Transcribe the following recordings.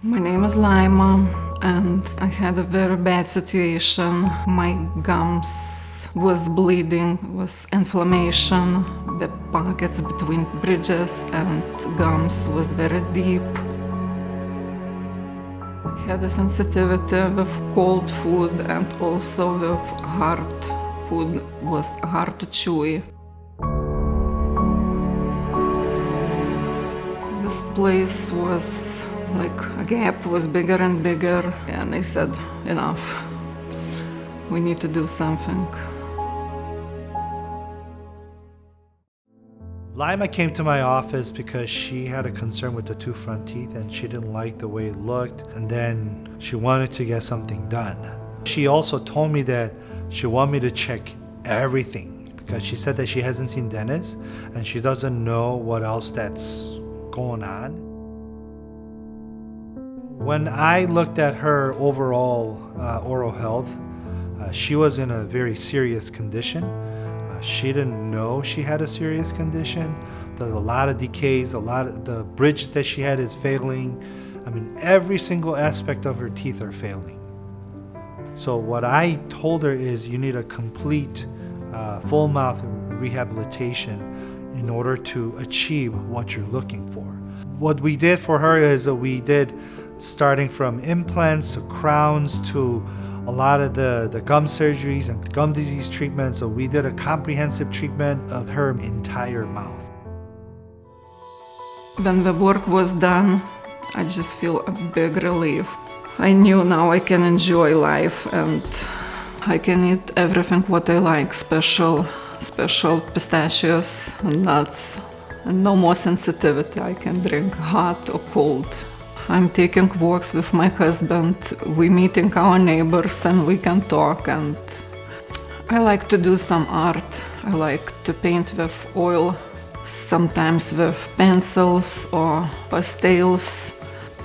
My name is Laima, and I had a very bad situation. My gums was bleeding, was inflammation. The pockets between bridges and gums was very deep. I had a sensitivity with cold food and also with hard food was hard to chew. This place was like a gap was bigger and bigger, and I said, enough. We need to do something. Laima came to my office because she had a concern with the two front teeth and she didn't like the way it looked, and then she wanted to get something done. She also told me that she wanted me to check everything because she said that she hasn't seen dentists and she doesn't know what else that's going on. When I looked at her overall oral health, she was in a very serious condition. She didn't know she had a serious condition. There's a lot of decays, the bridge that she had is failing. I mean, every single aspect of her teeth are failing. So what I told her is you need a complete full mouth rehabilitation in order to achieve what you're looking for. What we did for her is we did starting from implants to crowns to a lot of the gum surgeries and gum disease treatment. So we did a comprehensive treatment of her entire mouth. When the work was done, I just feel a big relief. I knew now I can enjoy life and I can eat everything what I like, special pistachios and nuts, and no more sensitivity. I can drink hot or cold. I'm taking walks with my husband, we're meeting our neighbors and we can talk, and I like to do some art. I like to paint with oil, sometimes with pencils or pastels.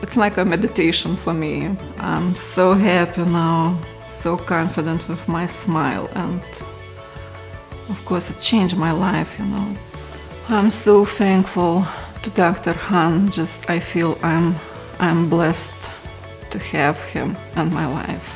It's like a meditation for me. I'm so happy now, so confident with my smile, and of course it changed my life, I'm so thankful to Dr. Han. I feel I'm blessed to have him in my life.